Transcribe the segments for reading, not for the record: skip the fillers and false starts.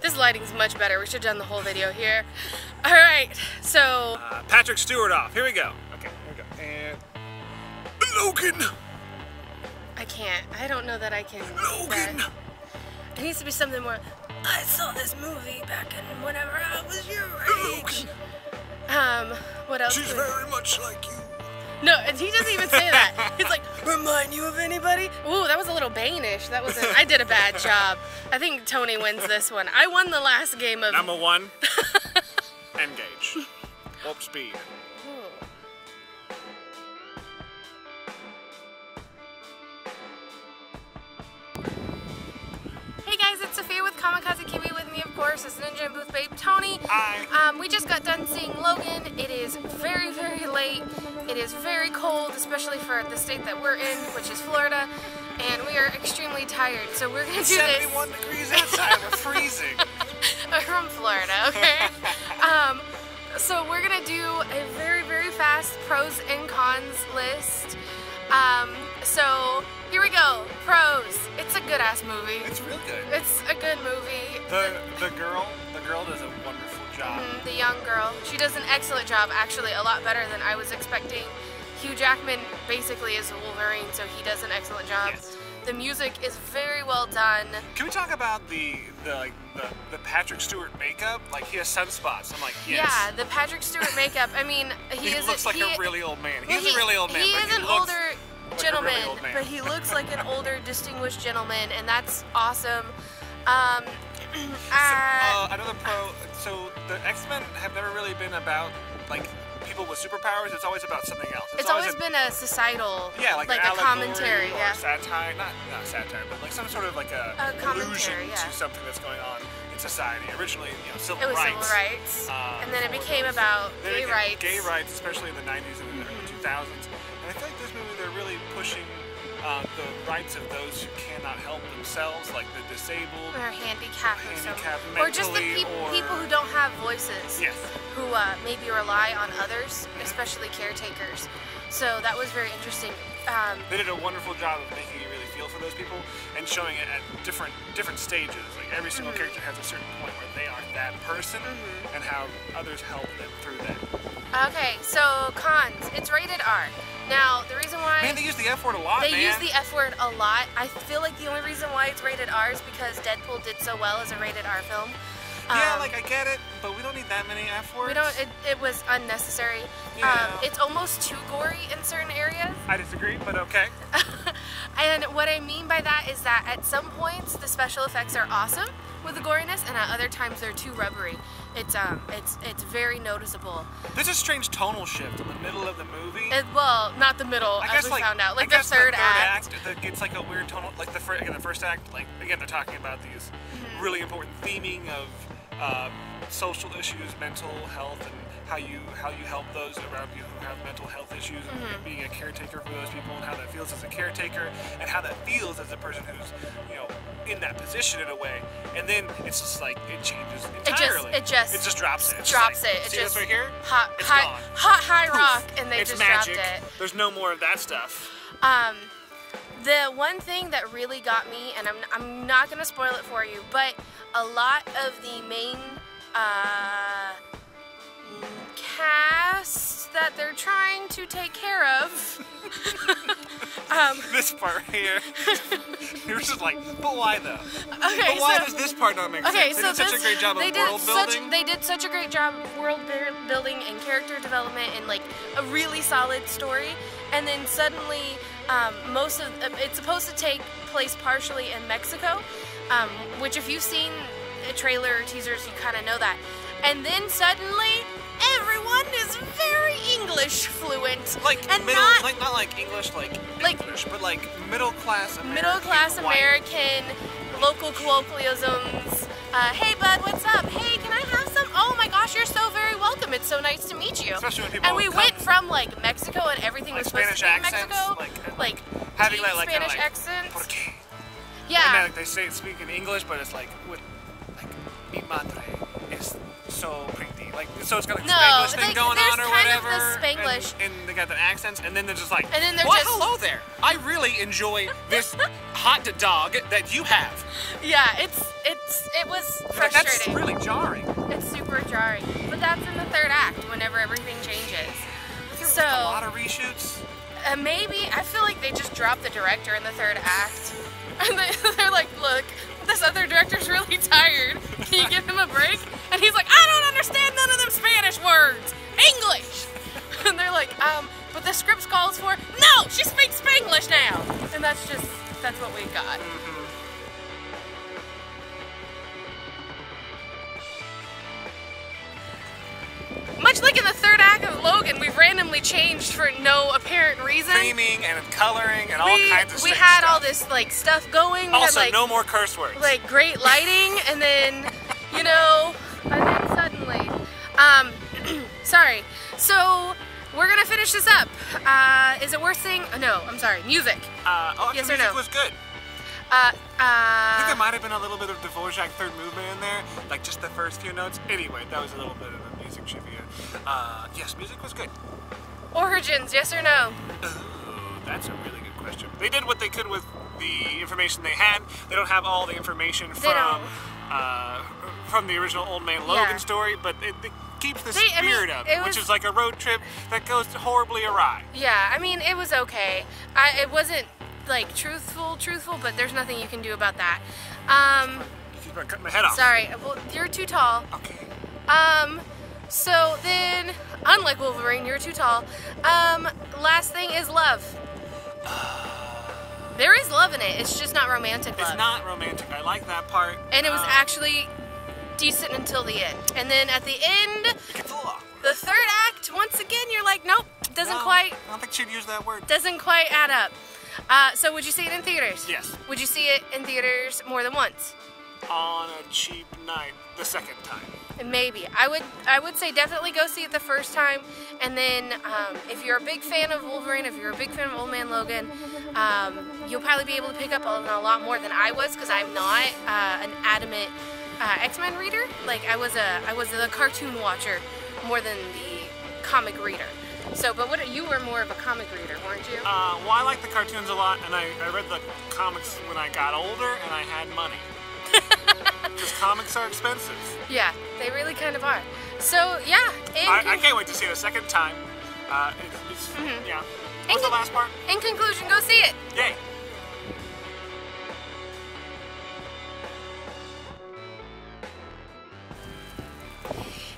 This lighting's much better. We should have done the whole video here. All right, so Patrick Stewart off. Here we go. Okay, here we go. And Logan. I can't. I don't know that I can. Logan. It needs to be something more. I saw this movie back in whenever I was your age. Logan. What else? She's very much like you. No, and he doesn't even say that. He's like, remind you of anybody? Ooh, that was a little Banish. That wasn't. I did a bad job. I think Tony wins this one. I won the last game of. Number 1. Engage. Warp speed. Hey guys, it's Sophia with Kamikaze Kiwi. With me, of course, is Ninja and Booth Babe Tony. Hi. We just got done seeing Logan. It is very, very late. It is very cold, especially for the state that we're in, which is Florida, and we are extremely tired. So we're gonna do this. 71 degrees outside. We're freezing. We're from Florida, okay? So we're gonna do a very, very fast pros and cons list. So here we go. Pros. It's a good ass movie. It's real good. It's a good movie. The girl does a wonderful job. The young girl. She does an excellent job, actually a lot better than I was expecting. Hugh Jackman basically is Wolverine, so he does an excellent job. Yes. The music is very well done. Can we talk about the Patrick Stewart makeup? Like, he has sunspots. I'm like, yes. Yeah, the Patrick Stewart makeup. I mean, he looks like a really old man. He's a really old man. He is an older gentleman, really old man. but he looks like an older, distinguished gentleman, and that's awesome. Another pro. So the X-Men have never really been about like people with superpowers. It's always about something else. It's always been a societal, like a commentary, or satire, not satire, but like some sort of like a allusion to something that's going on in society. Originally, civil rights. It was civil rights, and then it became about gay rights. Gay rights, especially in the 90s and the 2000s. And I feel like this movie, they're really pushing the rights of those who cannot help themselves, like the disabled, or handicapped, or just the people who don't have voices, yes, who maybe rely on others, especially caretakers. So that was very interesting. They did a wonderful job of making you really feel for those people and showing it at different stages. Like every single character has a certain point where they are that person, and how others help them through that. Okay, so cons. It's rated R. Now, the reason why... Man, they use the F word a lot, They use the F word a lot. I feel like the only reason why it's rated R is because Deadpool did so well as a rated R film. Yeah, like I get it, but we don't need that many F words. We don't. It was unnecessary. Yeah. It's almost too gory in certain areas. I disagree, but okay. And what I mean by that is that at some points the special effects are awesome with the goriness, and at other times they're too rubbery. It's very noticeable. There's a strange tonal shift in the middle of the movie. Well, not the middle, as we found out. Like the third act. It's like a weird tonal. Like the first act. Like again, they're talking about these really important theming of social issues, mental health, and how you help those around you who have mental health issues, and being a caretaker for those people, and how that feels as a caretaker, and how that feels as a person who's in that position in a way. And then it's just like it changes entirely. It just drops it. See this right here? Hot high rock, and they just magic. dropped it. There's no more of that stuff. The one thing that really got me, and I'm not gonna spoil it for you, but a lot of the main cast that they're trying to take care of. This part here. You're just like, but why though? Okay, but why does this part not make sense? They did such a great job of world building. They did such a great job of world building and character development and like a really solid story. And then suddenly, it's supposed to take place partially in Mexico, which if you've seen a trailer or teasers, you kind of know that. And then suddenly, everyone is very English fluent. Not like English English, but like middle class American, local colloquialisms. Hey bud, what's up? Hey, can I have some? Oh my gosh, you're so very welcome. It's so nice to meet you. Especially when people and we went from like Mexico and everything was supposed to be in Mexico, like having deep like Spanish accents. ¿Por qué? Yeah. And they speak in English, but it's like with mi madre is so pretty. Like, so it's got like Spanglish thing going on or whatever. There's kind of the Spanglish. And they got the accents, and then they're just like, well, hello there. I really enjoy this hot dog that you have. Yeah, it it was Like, frustrating. that's really jarring. It's super jarring. But that's in the third act, whenever everything changes. So, a lot of reshoots. Maybe, I feel like they just dropped the director in the third act. And they're like, look, this other director's really tired. Can you give him a break? And he's like, I don't understand none of them Spanish words. English. And they're like, but the script calls for, no, she speaks Spanglish now. And that's what we got. Much like in the third act of Logan, we've randomly changed for no apparent reason. Theming and coloring and all kinds of We strange had stuff. all this like stuff going. We Also, had, like, no more curse words. like great lighting, and then and then suddenly, sorry. So we're gonna finish this up. Is it worth saying? No, I'm sorry. Music. Yes or music no? was good. I think there Uh, might have been a little bit of Dvorak third movement in there, like just the first few notes. Anyway, that was a little bit of a music trivia. Yes, music was good. Origins, yes or no? Oh, that's a really good question. They did what they could with the information they had. They don't have all the information from the original Old Man Logan story, but it keeps the spirit of it, which is like a road trip that goes horribly awry. Yeah, I mean, it was okay. It wasn't like truthful, but there's nothing you can do about that. You keep on cutting my head off. Sorry, well, you're too tall. Okay. So then, unlike Wolverine, you're too tall. Last thing is love. There is love in it, it's just not romantic love. It's not romantic. I like that part. And it was actually decent until the end. And then at the end, It gets a little awkward. the third act, once again, you're like, nope, doesn't No, quite I don't think she'd use that word. doesn't quite add up. So would you see it in theaters? Yes. Would you see it in theaters more than once? On a cheap night, the second time. Maybe. I would say definitely go see it the first time, and then if you're a big fan of Wolverine, if you're a big fan of Old Man Logan, you'll probably be able to pick up on a lot more than I was, because I'm not an adamant X-Men reader. Like I was the cartoon watcher more than the comic reader. So, but you were more of a comic reader, weren't you? Well, I like the cartoons a lot, and I read the comics when I got older and I had money. Because comics are expensive. Yeah, they really kind of are. So, yeah. I can't wait to see it a second time. Yeah. What's the last part? In conclusion, go see it. Yay.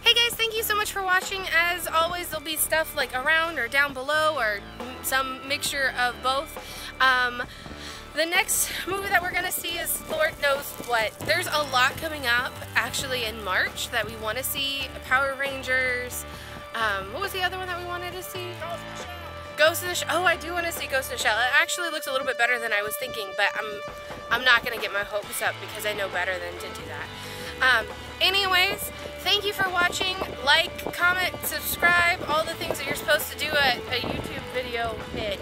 Hey guys, thank you so much for watching. As always, there'll be stuff like around or down below or some mixture of both. The next movie that we're gonna see is Lord knows what. There's a lot coming up actually in March that we want to see. Power Rangers. What was the other one that we wanted to see? Ghost in the Shell. Oh, I do want to see Ghost in the Shell. It actually looks a little bit better than I was thinking, but I'm not gonna get my hopes up because I know better than to do that. Anyways, thank you for watching. Like, comment, subscribe, all the things that you're supposed to do at a YouTube video hit.